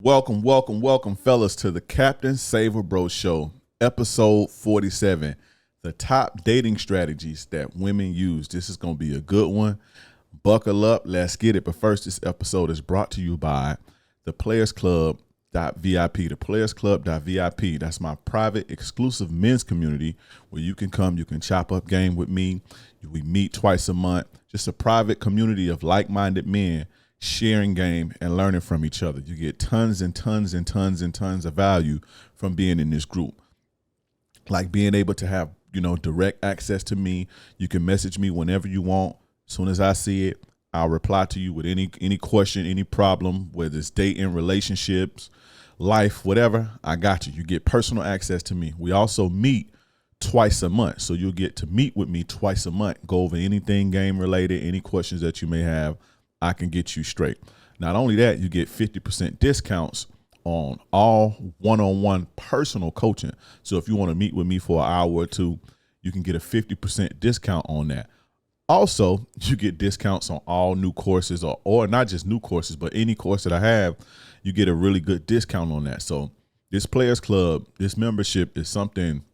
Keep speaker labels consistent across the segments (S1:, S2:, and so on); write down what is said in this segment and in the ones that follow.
S1: Welcome, fellas, to the Captain Saver Bro Show, episode 47. The top dating strategies that women use. This is going to be a good one. Buckle up. Let's get it. But first, this episode is brought to you by the playersclub.vip. The playersclub.vip. That's my private, exclusive men's community where you can come, you can chop up game with me. We meet twice a month. Just a private community of like-minded men sharing game and learning from each other. You get tons and tons and tons and tons of value from being in this group. Like being able to have, direct access to me. You can message me whenever you want. As soon as I see it, I'll reply to you with any question, any problem, whether it's dating, relationships, life, whatever. I got you. You get personal access to me. We also meet twice a month. So you'll get to meet with me twice a month, go over anything game related, any questions that you may have. I can get you straight. Not only that, you get 50% discounts on all one-on-one personal coaching. So if you want to meet with me for an hour or two, you can get a 50% discount on that. Also, you get discounts on all new courses or not just new courses, but any course that I have, you get a really good discount on that. So this Players Club, this membership is something,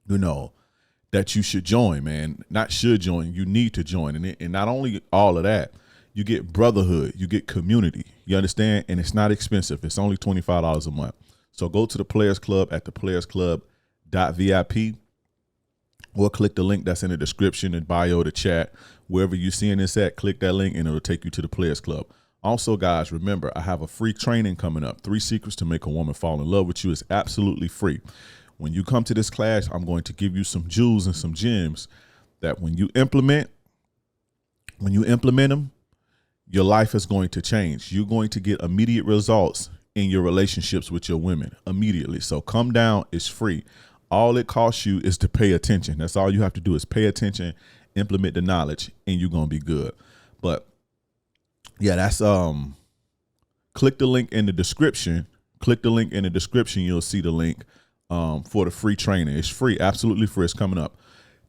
S1: that you should join, man. Not should join, you need to join. And not only all of that, you get brotherhood, you get community, you understand? And it's not expensive. It's only $25 a month. So go to the Players Club at theplayersclub.vip or click the link that's in the description and bio, the chat. Wherever you're seeing this at, click that link and it'll take you to the Players Club. Also, guys, remember, I have a free training coming up. 3 secrets to make a woman fall in love with you is absolutely free. When you come to this class, I'm going to give you some jewels and some gems that when you implement them, your life is going to change. You're going to get immediate results in your relationships with your women immediately. So come down. It's free. All it costs you is to pay attention. That's all you have to do is pay attention, implement the knowledge, and you're going to be good. But yeah, that's click the link in the description. Click the link in the description. You'll see the link for the free training. It's free, absolutely free. It's coming up.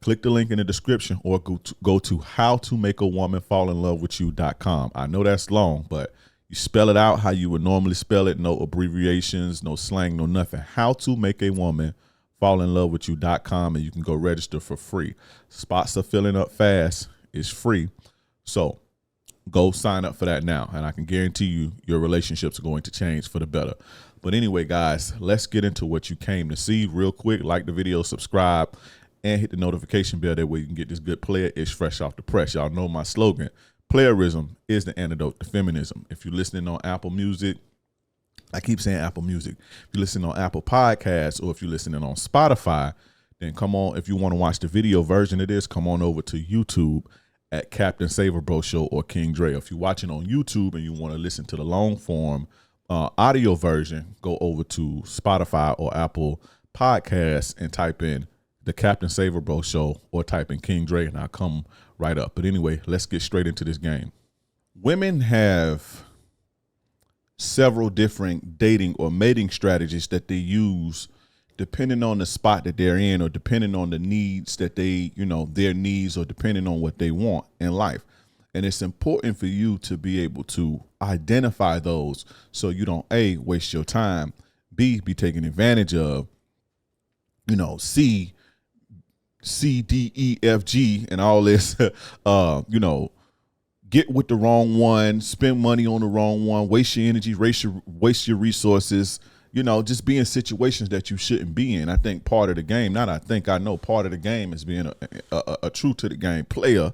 S1: Click the link in the description or go to howtomakeawomanfallinlovewithyou.com. I know that's long, but you spell it out how you would normally spell it. No abbreviations, no slang, no nothing. Howtomakeawomanfallinlovewithyou.com, and you can go register for free. Spots are filling up fast. It's free. So go sign up for that now, and I can guarantee you your relationships are going to change for the better. But anyway, guys, let's get into what you came to see real quick. Like the video, subscribe, and hit the notification bell. That way you can get this good player-ish fresh off the press. Y'all know my slogan. Playerism is the antidote to feminism. If you're listening on Apple Music, I keep saying Apple Music. If you're listening on Apple Podcasts or if you're listening on Spotify, then come on. If you want to watch the video version of this, come on over to YouTube at Captain Saver Bro Show or King Dre. If you're watching on YouTube and you want to listen to the long form audio version, go over to Spotify or Apple Podcasts and type in the Captain Saver Bro Show or type in King Dre and I'll come right up. But anyway, let's get straight into this game. Women have several different dating or mating strategies that they use depending on the spot that they're in or depending on the needs that they, their needs or depending on what they want in life. And it's important for you to be able to identify those so you don't, A, waste your time, B, be taken advantage of, C, D, E, F, G, and all this, get with the wrong one, spend money on the wrong one, waste your energy, waste your resources, just be in situations that you shouldn't be in. I think part of the game, I know part of the game is being a true to the game player,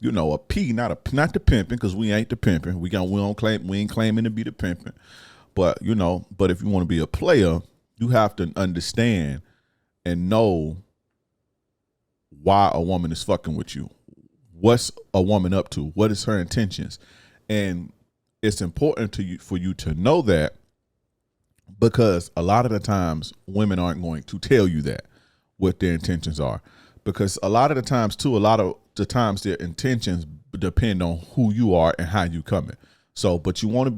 S1: a P, not the pimping, because we ain't the pimping. We ain't claiming to be the pimping. But if you want to be a player, you have to understand and know why a woman is fucking with you. What's a woman up to? What is her intentions? And it's important for you to know that, because a lot of the times women aren't going to tell you that what their intentions are, because a lot of the times their intentions depend on who you are and how you coming. So, but you always want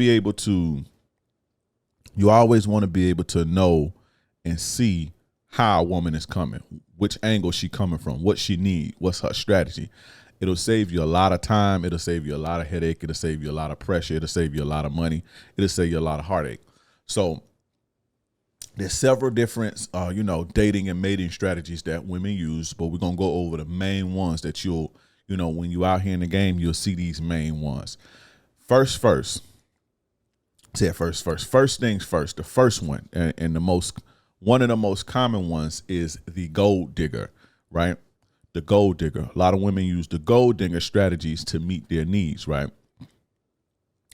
S1: to be able to know and see how a woman is coming, which angle she coming from, what she need, what's her strategy. It'll save you a lot of time. It'll save you a lot of headache. It'll save you a lot of pressure. It'll save you a lot of money. It'll save you a lot of heartache. So there's several different, dating and mating strategies that women use, but we're going to go over the main ones that when you out here in the game, you'll see these main ones. First things first, the first one and one of the most common ones is the gold digger, right? The gold digger. A lot of women use the gold digger strategies to meet their needs, right?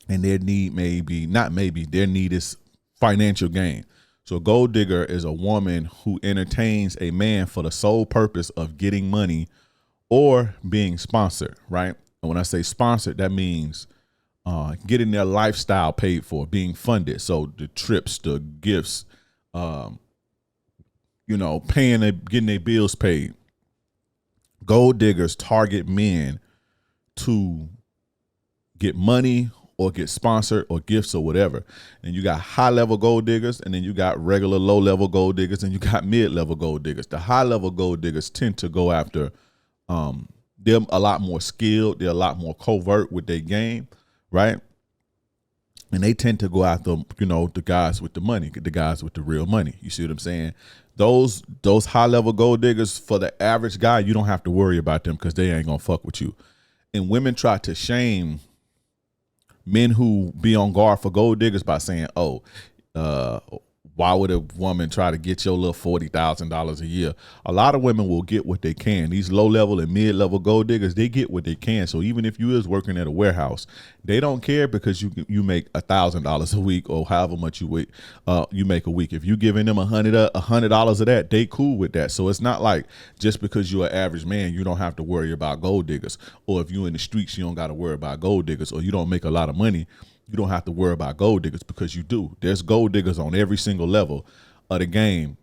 S1: And their need their need is financial gain. So a gold digger is a woman who entertains a man for the sole purpose of getting money or being sponsored, right? And when I say sponsored, that means getting their lifestyle paid for, being funded. So the trips, the gifts, getting their bills paid. Gold diggers target men to get money or get sponsored or gifts or whatever. And you got high level gold diggers, and then you got regular low level gold diggers, and you got mid level gold diggers. The high level gold diggers tend to go after, they're a lot more skilled. They're a lot more covert with their game, right? And they tend to go after, the guys with the money, the guys with the real money. You see what I'm saying? Those high level gold diggers, for the average guy, you don't have to worry about them because they ain't gonna fuck with you. And women try to shame men who be on guard for gold diggers by saying, why would a woman try to get your little $40,000 a year? A lot of women will get what they can. These low level and mid level gold diggers, they get what they can. So even if you is working at a warehouse, they don't care because you make $1,000 a week or however much you make a week. If you giving them $100 of that, they cool with that. So it's not like just because you're an average man, you don't have to worry about gold diggers. Or if you in the streets, you don't got to worry about gold diggers, or you don't make a lot of money, you don't have to worry about gold diggers, because you do. There's gold diggers on every single level of the game,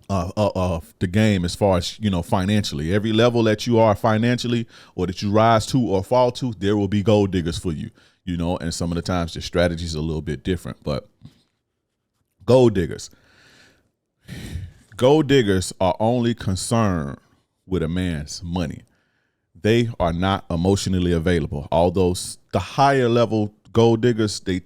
S1: as far as, financially. Every level that you are financially, or that you rise to or fall to, there will be gold diggers for you, and some of the times the strategies are a little bit different. But gold diggers are only concerned with a man's money. They are not emotionally available. Although the higher level gold diggers, they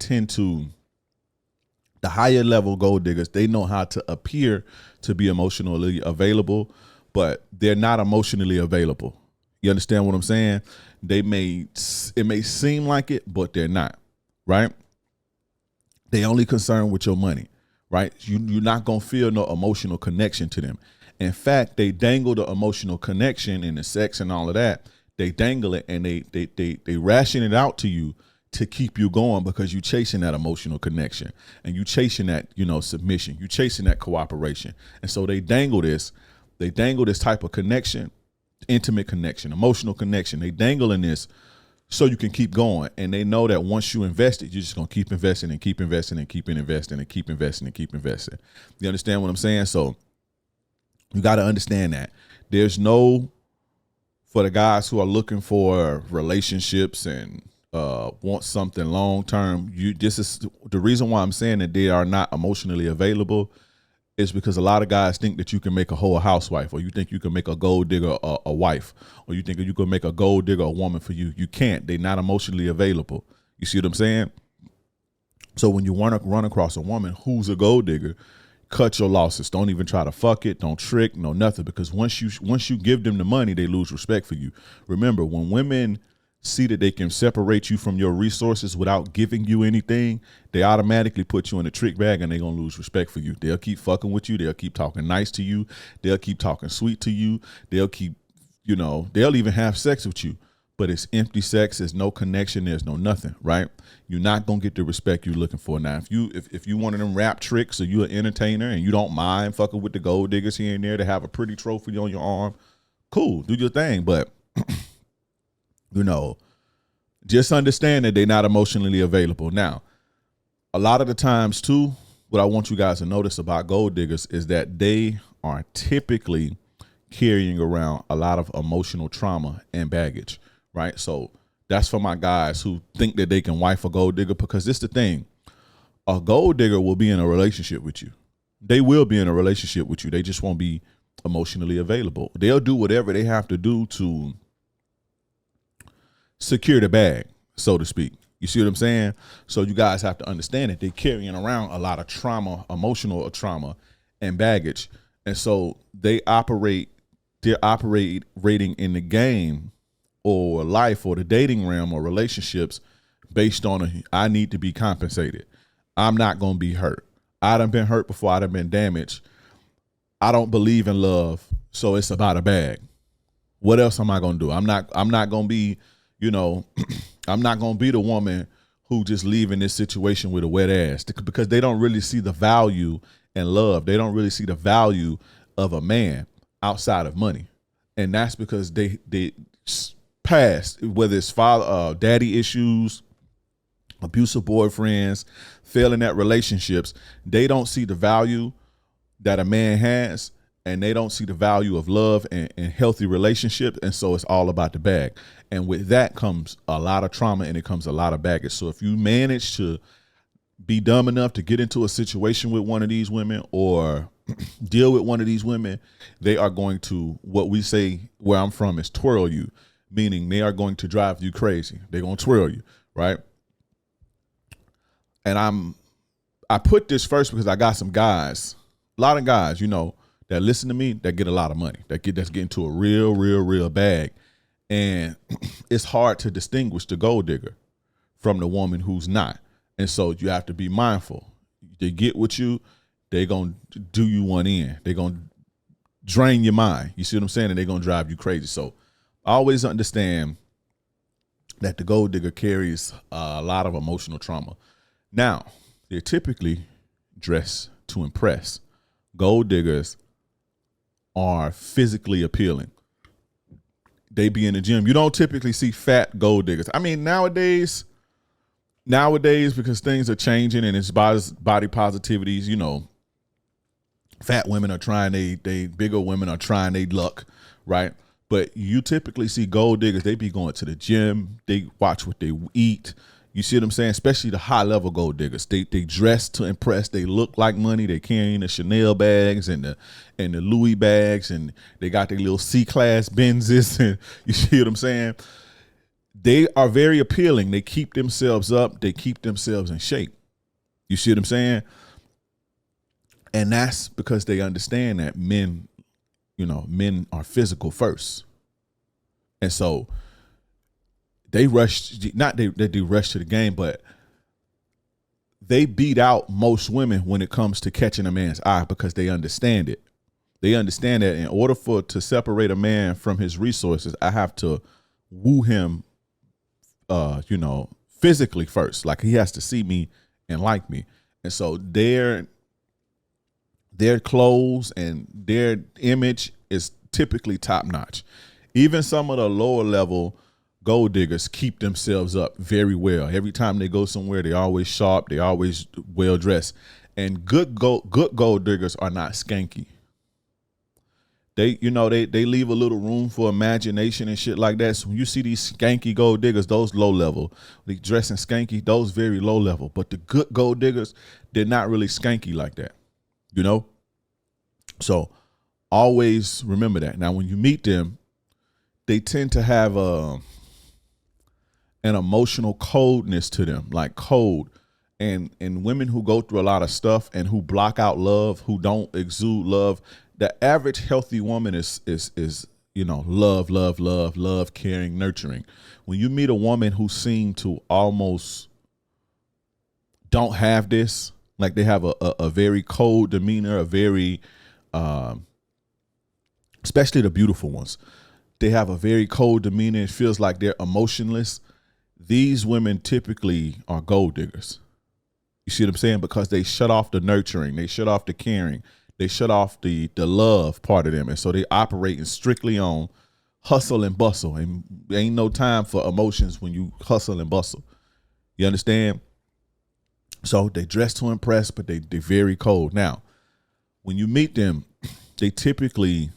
S1: know how to appear to be emotionally available, but they're not emotionally available. You understand what I'm saying? It may seem like it, but they're not, right? They only concerned with your money, right? You're not going to feel no emotional connection to them. In fact, they dangle the emotional connection and the sex and all of that. They dangle it, and they ration it out to you to keep you going, because you chasing that emotional connection, and you chasing that, submission, you chasing that cooperation. And so they dangle this type of connection, intimate connection, emotional connection. They dangle in this so you can keep going. And they know that once you invest it, you're just going to keep investing and keep investing and keep investing and keep investing and keep investing. You understand what I'm saying? So you got to understand that for the guys who are looking for relationships and want something long term, this is the reason why I'm saying that they are not emotionally available, is because a lot of guys think that you can make a whole housewife, or you think you can make a gold digger a wife, or you think you can make a gold digger a woman for you. You can't. They're not emotionally available. You see what I'm saying? So when you want to run across a woman who's a gold digger, cut your losses. Don't even try to fuck it. Don't trick. No nothing. Because once you give them the money, they lose respect for you. Remember, when women see that they can separate you from your resources without giving you anything, they automatically put you in a trick bag, and they're going to lose respect for you. They'll keep fucking with you. They'll keep talking nice to you. They'll keep talking sweet to you. They'll keep, they'll even have sex with you. But it's empty sex. There's no connection. There's no nothing, right? You're not going to get the respect you're looking for. Now, if you one of them rap tricks, or you're an entertainer and you don't mind fucking with the gold diggers here and there to have a pretty trophy on your arm, cool, do your thing. But, just understand that they're not emotionally available. Now, a lot of the times too, what I want you guys to notice about gold diggers is that they are typically carrying around a lot of emotional trauma and baggage, right? So that's for my guys who think that they can wife a gold digger, because this the thing. A gold digger will be in a relationship with you. They will be in a relationship with you. They just won't be emotionally available. They'll do whatever they have to do to secure the bag, so to speak. You see what I'm saying? So you guys have to understand that they're carrying around a lot of trauma, emotional trauma, and baggage. And so they're operating in the game or life or the dating realm or relationships based on I need to be compensated. I'm not going to be hurt. I done been hurt before. I done been damaged. I don't believe in love, so it's about a bag. What else am I going to do? I'm not going to be, I'm not going to be the woman who just leaving this situation with a wet ass, because they don't really see the value in love. They don't really see the value of a man outside of money. And that's because they past, whether it's daddy issues, abusive boyfriends, failing at relationships, they don't see the value that a man has, and they don't see the value of love and healthy relationships. And so it's all about the bag. And with that comes a lot of trauma, and it comes a lot of baggage. So if you manage to be dumb enough to get into a situation with one of these women or deal with one of these women, they are going to, what we say where I'm from is twirl you, meaning they are going to drive you crazy. They're going to twirl you, right? And I put this first because I got some guys, a lot of guys, that listen to me, that get a lot of money, that's getting to a real bag. And it's hard to distinguish the gold digger from the woman who's not. And so you have to be mindful. They get with you, they're going to do you one in. They're going to drain your mind. You see what I'm saying? And they're going to drive you crazy. So always understand that the gold digger carries a lot of emotional trauma. Now, they're typically dressed to impress. Gold diggers are physically appealing. They be in the gym. You don't typically see fat gold diggers. I mean, nowadays, because things are changing and it's body positivities, fat women are trying they bigger women are trying their luck, right? But you typically see gold diggers, they be going to the gym, they watch what they eat. You see what I'm saying? Especially the high level gold diggers. They dress to impress. They look like money. They carrying the Chanel bags and the Louis bags, and they got their little C-class Benzes. And you see what I'm saying? They are very appealing. They keep themselves up. They keep themselves in shape. You see what I'm saying? And that's because they understand that men are physical first. And so they rush, they do rush to the game, but they beat out most women when it comes to catching a man's eye because they understand it. They understand that in order to separate a man from his resources, I have to woo him, physically first. Like he has to see me and like me. And so their clothes and their image is typically top notch. Even some of the lower level gold diggers keep themselves up very well. Every time they go somewhere, they're always sharp. They're always well dressed. And good gold diggers are not skanky. They leave a little room for imagination and shit like that. So when you see these skanky gold diggers, those low level, they dressing skanky, those very low level. But the good gold diggers, they're not really skanky like that, So always remember that. Now, when you meet them, they tend to have an emotional coldness to them, like cold. And women who go through a lot of stuff and who block out love, who don't exude love, the average healthy woman is love, caring, nurturing. When you meet a woman who seem to almost don't have this, like they have a very cold demeanor, a very, especially the beautiful ones, they have a very cold demeanor. It feels like they're emotionless. These women typically are gold diggers. You see what I'm saying? Because they shut off the nurturing, they shut off the caring, they shut off the love part of them. And so they operating strictly on hustle and bustle. And there ain't no time for emotions when you hustle and bustle. You understand? So they dress to impress, but they're very cold. Now, when you meet them, they typically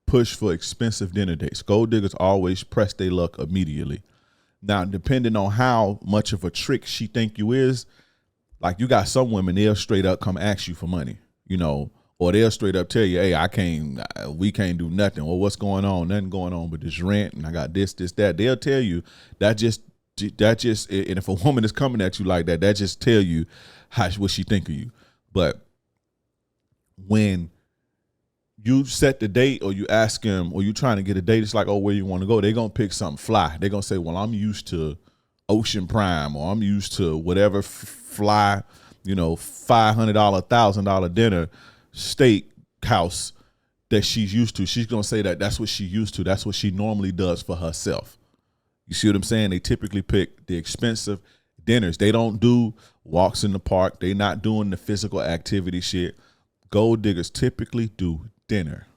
S1: push for expensive dinner dates. Gold diggers always press their luck immediately. Now, depending on how much of a trick she think you is, like you got some women, they'll straight up come ask you for money, or they'll straight up tell you, hey, we can't do nothing. Well, what's going on? Nothing going on but this rent, and I got this, that. They'll tell you that just That just, and if a woman is coming at you like that, that just tell you what she think of you. But when you set the date, or you ask him, or you trying to get a date, it's like, oh, where you want to go? They're going to pick something fly. They're going to say, well, I'm used to Ocean Prime, or I'm used to whatever fly, $500, $1,000 dinner steak house that she's used to. She's going to say that that's what she used to. That's what she normally does for herself. You see what I'm saying? They typically pick the expensive dinners. They don't do walks in the park. They not doing the physical activity shit. Gold diggers typically do dinner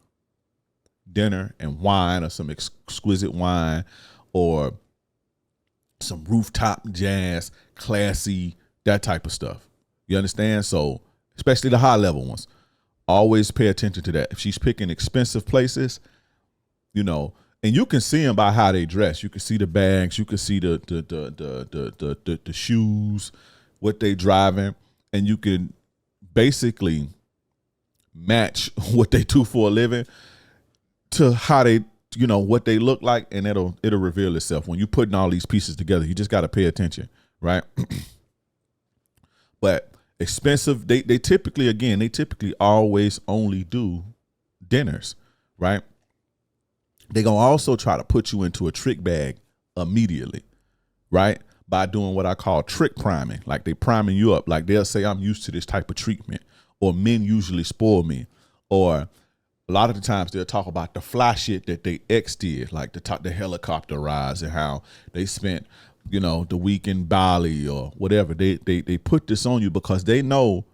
S1: and wine, or some exquisite wine, or some rooftop jazz, classy, that type of stuff. You understand? So especially the high level ones, always pay attention to that. If she's picking expensive places, and you can see them by how they dress. You can see the bags, you can see the shoes, what they driving, and you can basically match what they do for a living to how they, what they look like, and it'll reveal itself when you're putting all these pieces together. You just got to pay attention, right? But expensive, they typically always only do dinners, right? They're going to also try to put you into a trick bag immediately, right? By doing what I call trick priming. Like, they priming you up. Like, they'll say, I'm used to this type of treatment, or men usually spoil me. Or a lot of the times they'll talk about the fly shit that they ex did, like the helicopter rides, and how they spent, the week in Bali or whatever. They put this on you because they know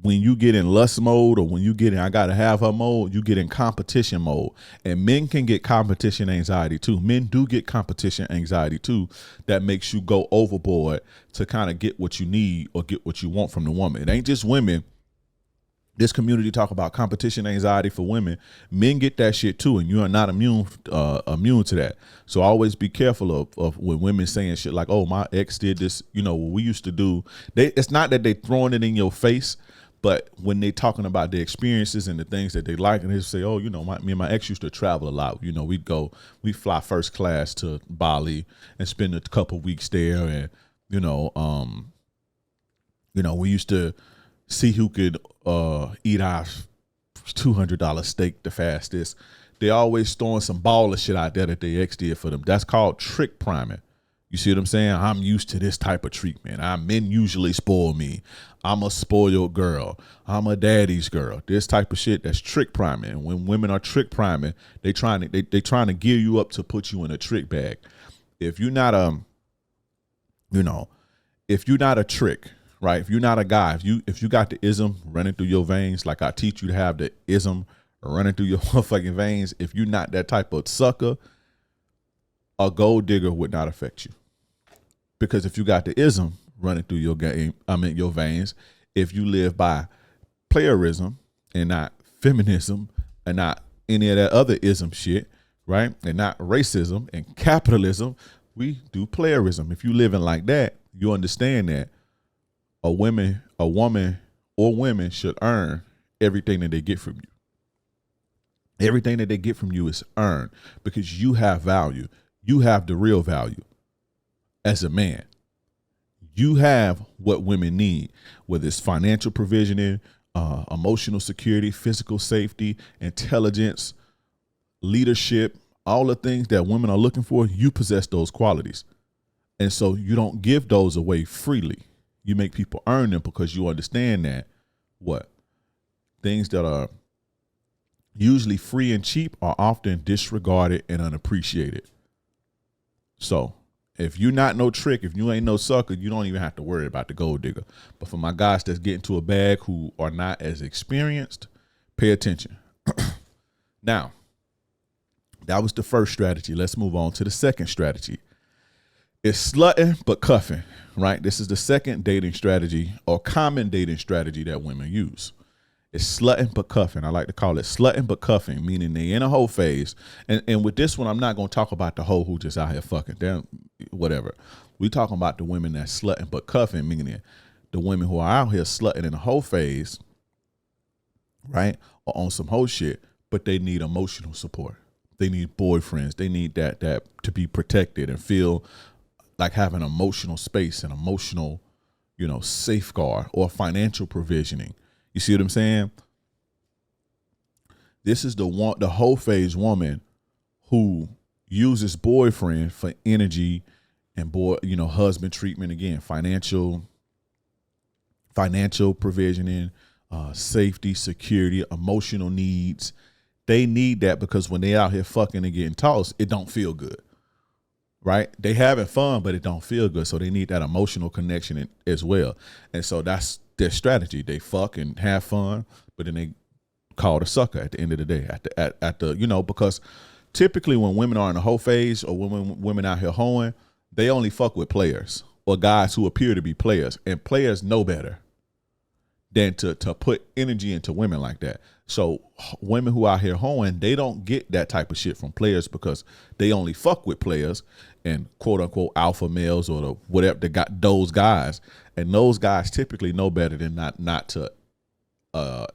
S1: when you get in lust mode, or when you get in I gotta have her mode, you get in competition mode. And men can get competition anxiety too. Men do get competition anxiety too. That makes you go overboard to kind of get what you need or get what you want from the woman. It ain't just women. This community talk about competition anxiety for women. Men get that shit too, and you are not immune to that. So always be careful of when women saying shit like, "Oh, my ex did this." What we used to do. It's not that they throwing it in your face, but when they talking about their experiences and the things that they like, and they say, "Oh, me and my ex used to travel a lot. We fly first class to Bali and spend a couple weeks there, and we used to see who could eat our $200 steak the fastest." They always throwing some baller shit out there that they ex did for them. That's called trick priming. You see what I'm saying? I'm used to this type of treatment. Men usually spoil me. I'm a spoiled girl. I'm a daddy's girl. This type of shit, that's trick priming. And when women are trick priming, they trying to gear you up to put you in a trick bag. If you're not if you're not a trick, right? If you're not a guy, if you got the ism running through your veins, like I teach you to have the ism running through your motherfucking veins, if you're not that type of sucker, a gold digger would not affect you. Because if you got the ism running through your your veins, if you live by playerism and not feminism and not any of that other ism shit, right? And not racism and capitalism, we do playerism. If you living like that, you understand that a woman or women should earn everything that they get from you. Everything that they get from you is earned because you have value. You have the real value as a man. You have what women need, whether it's financial provisioning, emotional security, physical safety, intelligence, leadership, all the things that women are looking for. You possess those qualities. And so you don't give those away freely. You make people earn them because you understand that things that are usually free and cheap are often disregarded and unappreciated. So if you're not no trick, if you ain't no sucker, you don't even have to worry about the gold digger. But for my guys that's getting to a bag who are not as experienced, pay attention. Now, that was the first strategy. Let's move on to the second strategy. It's slutting but cuffing, right? This is the second dating strategy or common dating strategy that women use. It's slutting but cuffing. I like to call it slutting but cuffing, meaning they in a hoe phase. And with this one, I'm not going to talk about the hoe who just out here fucking. Damn, whatever. We talking about the women that's slutting but cuffing, meaning the women who are out here slutting in a hoe phase, right? Or on some hoe shit, but they need emotional support. They need boyfriends. They need that to be protected and feel like have an emotional space, an emotional, safeguard or financial provisioning. You see what I'm saying? This is the whole phase woman who uses boyfriend for energy and husband treatment, again, financial provisioning, safety, security, emotional needs. They need that because when they out here fucking and getting tossed, it don't feel good, right? They having fun, but it don't feel good. So they need that emotional connection as well. And so that's their strategy. They fuck and have fun, but then they call the sucker at the end of the day. At the because typically when women are in the hoe phase or when women out here hoeing, they only fuck with players or guys who appear to be players, and players know better than to put energy into women like that. So women who out here hoeing, they don't get that type of shit from players because they only fuck with players and quote unquote alpha males or the whatever. They got those guys, and those guys typically know better than not to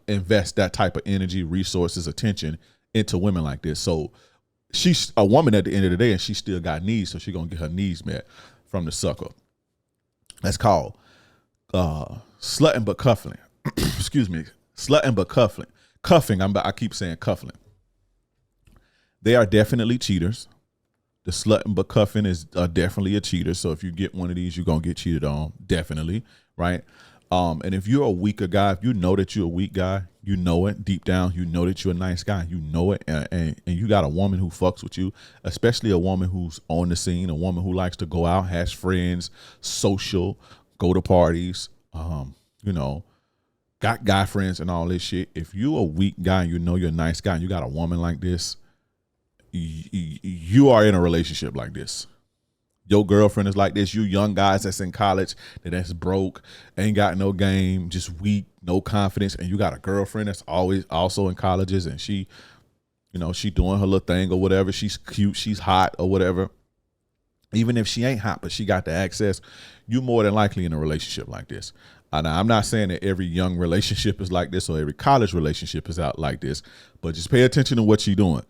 S1: invest that type of energy, resources, attention into women like this. So she's a woman at the end of the day, and she still got needs, so she's gonna get her needs met from the sucker. That's called slutting but cuffing. Excuse me, slutting but cuffing. Cuffing. I keep saying cuffing. They are definitely cheaters. The slutting but cuffing is definitely a cheater. So if you get one of these, you're gonna get cheated on, definitely, right? And if you're a weaker guy, if you know that you're a weak guy, you know it deep down, you know that you're a nice guy, you know it, and you got a woman who fucks with you, especially a woman who's on the scene, a woman who likes to go out, has friends, social, go to parties, got guy friends and all this shit. If you a weak guy and you know you're a nice guy and you got a woman like this, you are in a relationship like this. Your girlfriend is like this. You young guys that's in college, that's broke, ain't got no game, just weak, no confidence, and you got a girlfriend that's always also in colleges, and she doing her little thing or whatever. She's cute, she's hot or whatever. Even if she ain't hot, but she got the access, you more than likely in a relationship like this. Now, I'm not saying that every young relationship is like this or every college relationship is out like this, but just pay attention to what she's doing.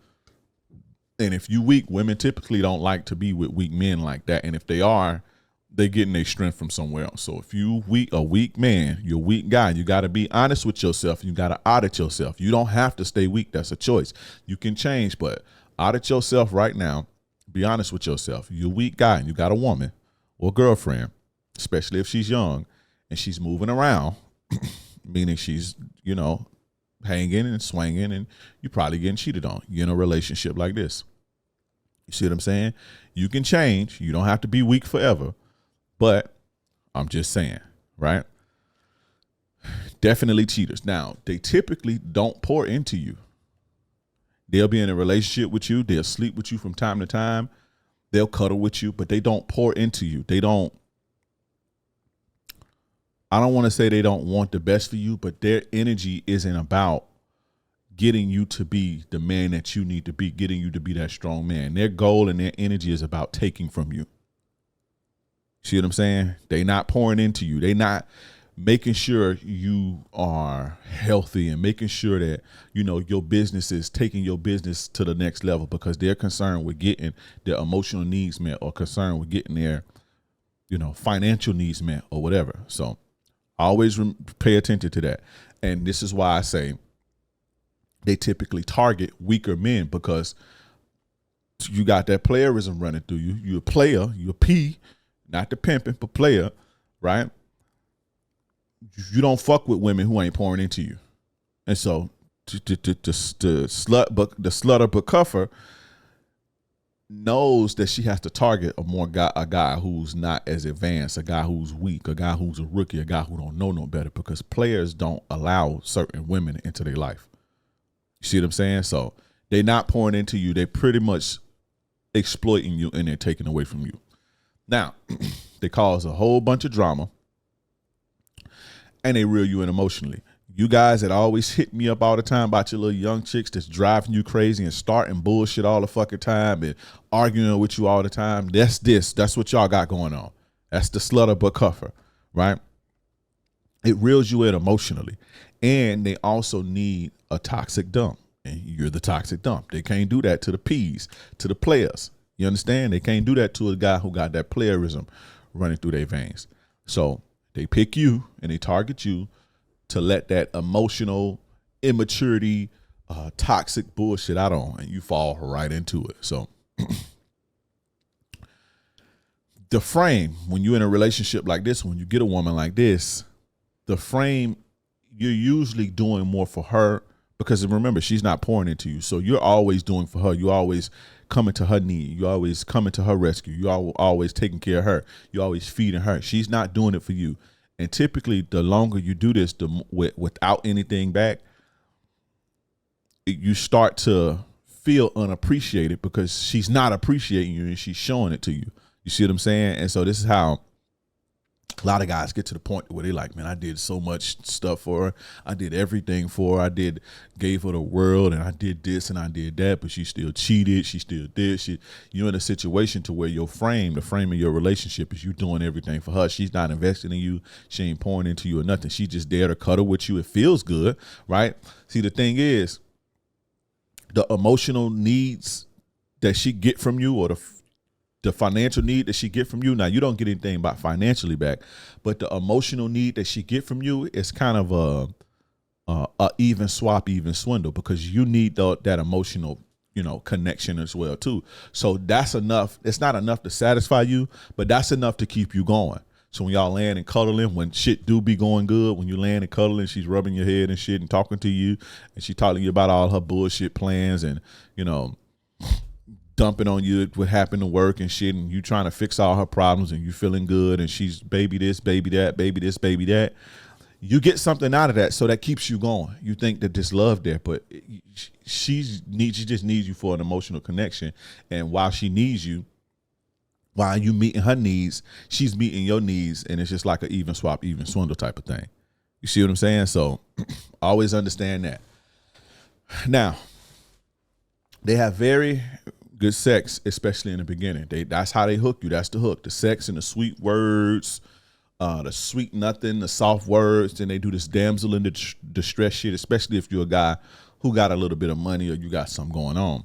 S1: And if you weak, women typically don't like to be with weak men like that. And if they are, they getting their strength from somewhere else. So if you a weak man, you're a weak guy, you got to be honest with yourself. You got to audit yourself. You don't have to stay weak. That's a choice. You can change, but audit yourself right now. Be honest with yourself. You're a weak guy and you got a woman or girlfriend, especially if she's young and she's moving around, meaning she's, hanging and swinging, and you're probably getting cheated on. You're in a relationship like this. You see what I'm saying? You can change. You don't have to be weak forever. But I'm just saying, right? Definitely cheaters. Now, they typically don't pour into you. They'll be in a relationship with you. They'll sleep with you from time to time. They'll cuddle with you, but they don't pour into you. I don't want to say they don't want the best for you, but their energy isn't about getting you to be the man that you need to be, getting you to be that strong man. Their goal and their energy is about taking from you. See what I'm saying? They not pouring into you. They not making sure you are healthy and making sure that, your business is taking your business to the next level, because they're concerned with getting their emotional needs met or concerned with getting their, financial needs met or whatever. So always pay attention to that. And this is why I say they typically target weaker men, because you got that playerism running through you. You're a player, you're a P, not the pimping, but player, right? You don't fuck with women who ain't pouring into you. And so the slutter but cuffer knows that she has to target a guy who's not as advanced, a guy who's weak, a guy who's a rookie, a guy who don't know no better, because players don't allow certain women into their life. You see what I'm saying? So they're not pouring into you. They're pretty much exploiting you, and they're taking away from you. Now, they cause a whole bunch of drama, and they reel you in emotionally. You guys that always hit me up all the time about your little young chicks that's driving you crazy and starting bullshit all the fucking time and arguing with you all the time. That's what y'all got going on. That's the slutter but cuffer, right? It reels you in emotionally. And they also need a toxic dump. And you're the toxic dump. They can't do that to the P's, to the players. You understand? They can't do that to a guy who got that playerism running through their veins. So they pick you and they target you to let that emotional immaturity, toxic bullshit out on, and you fall right into it. So the frame, when you're in a relationship like this, when you get a woman like this, the frame, you're usually doing more for her because remember, she's not pouring into you. So you're always doing for her. You're always coming to her need. You're always coming to her rescue. You're always taking care of her. You're always feeding her. She's not doing it for you. And typically, the longer you do this, without anything back, you start to feel unappreciated because she's not appreciating you and she's showing it to you. You see what I'm saying? And so this is how a lot of guys get to the point where they're like, man, I did so much stuff for her. I did everything for her. Gave her the world, and I did this and I did that, but she still cheated. She still did. You're in a situation to where the frame of your relationship is you doing everything for her. She's not investing in you. She ain't pouring into you or nothing. She's just there to cuddle with you. It feels good, right? See, the thing is, the emotional needs that she get from you, or the financial need that she get from you. Now, you don't get anything about financially back, but the emotional need that she get from you is kind of a even swap, even swindle, because you need that emotional, connection as well too. So that's enough. It's not enough to satisfy you, but that's enough to keep you going. So when y'all land and cuddling, when shit do be going good, when you land and cuddling, she's rubbing your head and shit and talking to you, and she talking to you about all her bullshit plans and, dumping on you what happened to work and shit, and you trying to fix all her problems, and you feeling good, and she's baby this, baby that, baby this, baby that. You get something out of that, so that keeps you going. You think that there's love there, but she just needs you for an emotional connection. And while she needs you, while you meeting her needs, she's meeting your needs, and it's just like an even swap, even swindle type of thing. You see what I'm saying? So always understand that. Now, they have very good sex, especially in the beginning. That's how they hook you. That's the hook. The sex and the sweet words, the sweet nothing, the soft words. Then they do this damsel in the distress shit, especially if you're a guy who got a little bit of money or you got something going on.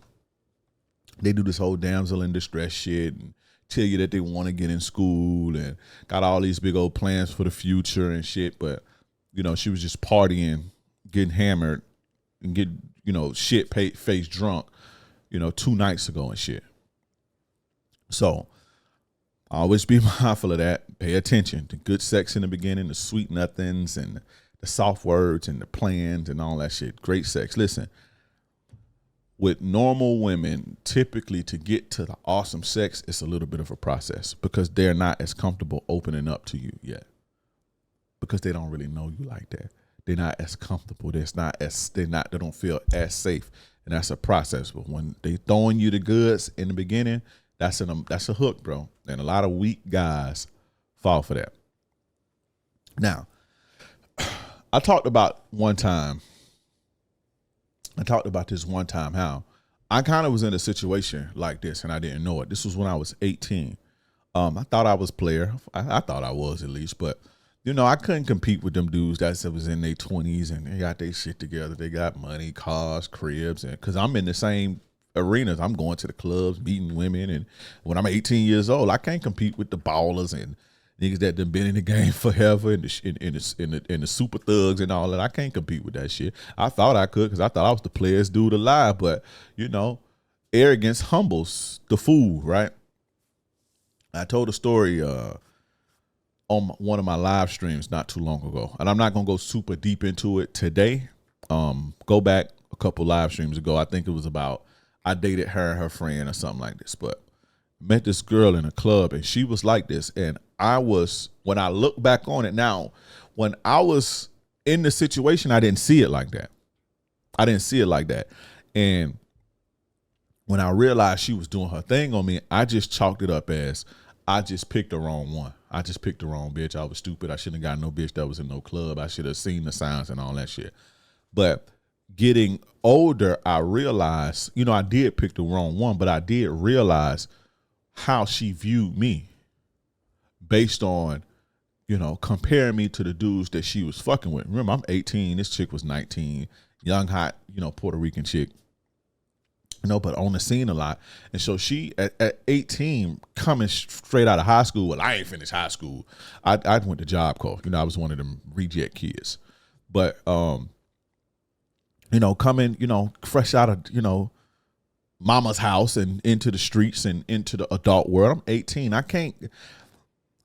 S1: They do this whole damsel in distress shit and tell you that they want to get in school and got all these big old plans for the future and shit. But, she was just partying, getting hammered, and getting, face drunk, 2 nights ago and shit. So always be mindful of that. Pay attention to good sex in the beginning, the sweet nothings and the soft words and the plans and all that shit. Great sex. Listen, with normal women, typically to get to the awesome sex, it's a little bit of a process because they're not as comfortable opening up to you yet, because they don't really know you like that. They're not as comfortable. They don't feel as safe. And that's a process. But when they throwing you the goods in the beginning, that's a hook, bro. And a lot of weak guys fall for that. Now, I talked about this one time how I kind of was in a situation like this and I didn't know it. This was when I was 18. I thought I was player. I thought I was, at least, but I couldn't compete with them dudes that was in their 20s and they got their shit together. They got money, cars, cribs, and because I'm in the same arenas. I'm going to the clubs, meeting women, and when I'm 18 years old, I can't compete with the ballers and niggas that done been in the game forever and the super thugs and all that. I can't compete with that shit. I thought I could because I thought I was the players dude alive, but arrogance humbles the fool, right? I told a story on one of my live streams not too long ago, and I'm not gonna go super deep into it today. Go back a couple live streams ago. I think it was about I dated her and her friend or something like this, but met this girl in a club and she was like this. And when I look back on it now, when I was in the situation, I didn't see it like that. And when I realized she was doing her thing on me, I just chalked it up as I just picked the wrong one. I just picked the wrong bitch. I was stupid. I shouldn't have got no bitch that was in no club. I should have seen the signs and all that shit. But getting older, I realized, I did pick the wrong one, but I did realize how she viewed me based on, comparing me to the dudes that she was fucking with. Remember, I'm 18. This chick was 19, young, hot, Puerto Rican chick. but on the scene a lot. And so she at 18, coming straight out of high school. Well, I ain't finished high school. I went to Job Corps. I was one of them reject kids. But coming, fresh out of, mama's house and into the streets and into the adult world. I'm 18. I can't.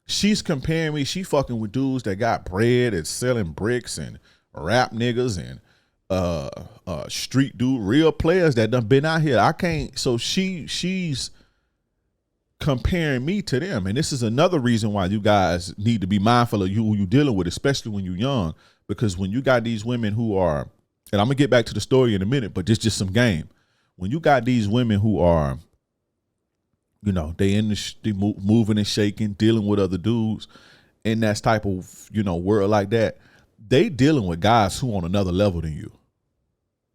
S1: She's comparing me. She fucking with dudes that got bread and selling bricks and rap niggas and street dude, real players that done been out here. I can't. So she's comparing me to them, and this is another reason why you guys need to be mindful of who you dealing with, especially when you're young, because when you got these women who are, and I'm gonna get back to the story in a minute, but just some game. When you got these women who are, they in they moving and shaking, dealing with other dudes in that type of world like that, they dealing with guys who on another level than you.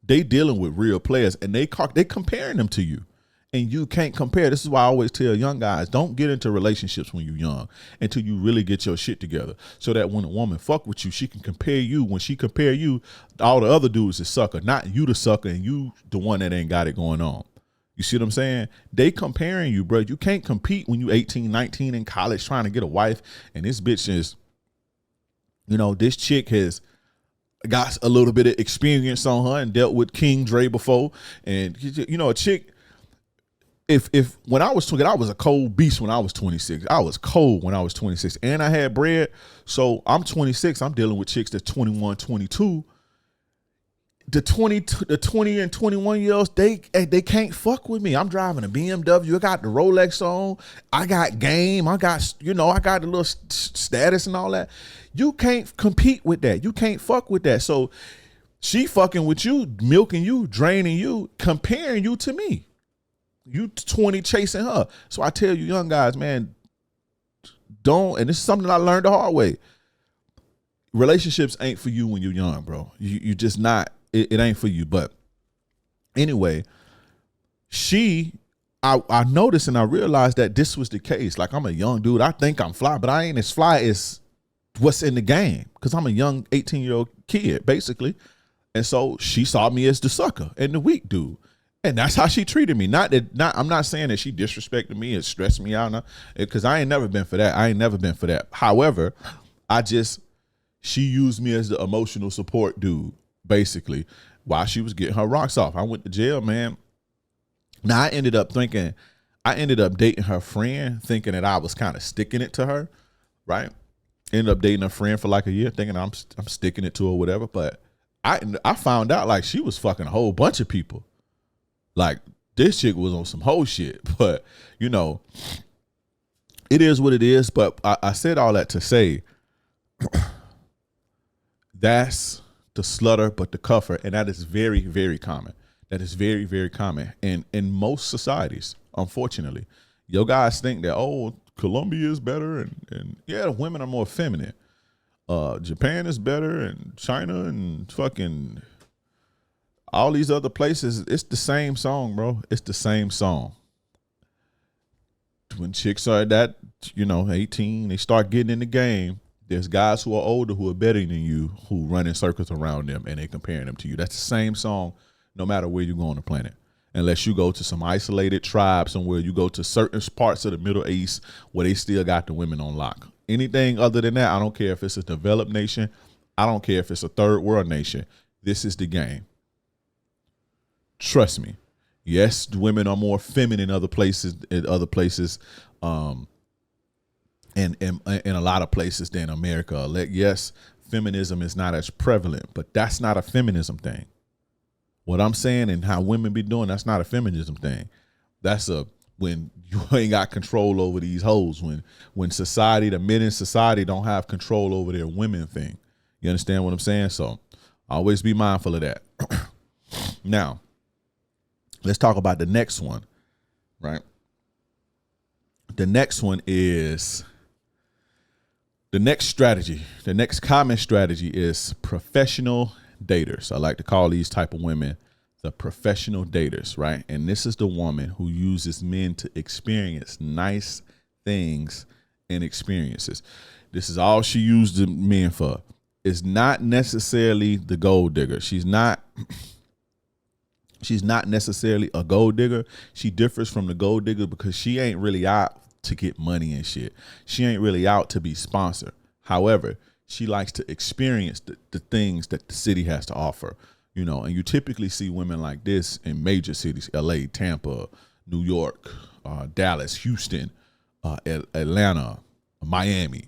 S1: They dealing with real players, and they comparing them to you, and you can't compare. This is why I always tell young guys, don't get into relationships when you're young until you really get your shit together, so that when a woman fuck with you, she can compare you. When she compare you, all the other dudes is sucker, not you the sucker, and you the one that ain't got it going on. You see what I'm saying? They comparing you, bro. You can't compete when you 18, 19 in college trying to get a wife, and this bitch is, this chick has got a little bit of experience on her and dealt with King Dre before. And a chick, if when I was 20, I was a cold beast when I was 26. I was cold when I was 26, and I had bread. So I'm 26. I'm dealing with chicks that's 21, 22. The 20 and 21 year olds, they can't fuck with me. I'm driving a BMW. I got the Rolex on. I got game. I got I got the little status and all that. You can't compete with that. You can't fuck with that. So she fucking with you, milking you, draining you, comparing you to me. You 20 chasing her. So I tell you, young guys, man, don't. And this is something I learned the hard way. Relationships ain't for you when you're young, bro. You just not. It ain't for you. But anyway, I noticed and I realized that this was the case. Like, I'm a young dude. I think I'm fly, but I ain't as fly as what's in the game, because I'm a young 18-year-old kid, basically. And so she saw me as the sucker and the weak dude. And that's how she treated me. I'm not saying that she disrespected me and stressed me out, because I ain't never been for that. However, she used me as the emotional support dude, basically, while she was getting her rocks off. I went to jail, man. Now, I ended up dating her friend, thinking that I was kind of sticking it to her, right? Ended up dating her friend for like a year, thinking I'm sticking it to her, whatever. But I found out like she was fucking a whole bunch of people. Like, this chick was on some whole shit. But it is what it is. But I said all that to say that's the slutter, but the cuffer, and that is very, very common. That is very, very common in most societies, unfortunately. Your guys think that, Colombia is better, and yeah, women are more feminine. Japan is better, and China and fucking all these other places, it's the same song, bro. It's the same song. When chicks are that, 18, they start getting in the game. There's guys who are older who are better than you who run in circles around them, and they comparing them to you. That's the same song no matter where you go on the planet. Unless you go to some isolated tribe somewhere, you go to certain parts of the Middle East where they still got the women on lock. Anything other than that, I don't care if it's a developed nation. I don't care if it's a third world nation. This is the game. Trust me. Yes, the women are more feminine in other places, and in a lot of places than America. Yes, feminism is not as prevalent, but that's not a feminism thing. What I'm saying and how women be doing, that's not a feminism thing. That's when you ain't got control over these hoes, when society, the men in society don't have control over their women thing. You understand what I'm saying? So always be mindful of that. Now, let's talk about the next one, right? The next one is the next strategy. The next common strategy is professional daters. I like to call these type of women the professional daters, right? And this is the woman who uses men to experience nice things and experiences. This is all she used the men for. It's not necessarily the gold digger. She's not She's not necessarily a gold digger. She differs from the gold digger because she ain't really out to get money and shit. She ain't really out to be sponsored. However, she likes to experience the things that the city has to offer, you know, and you typically see women like this in major cities: LA, Tampa, New York, Dallas, Houston, Atlanta, Miami,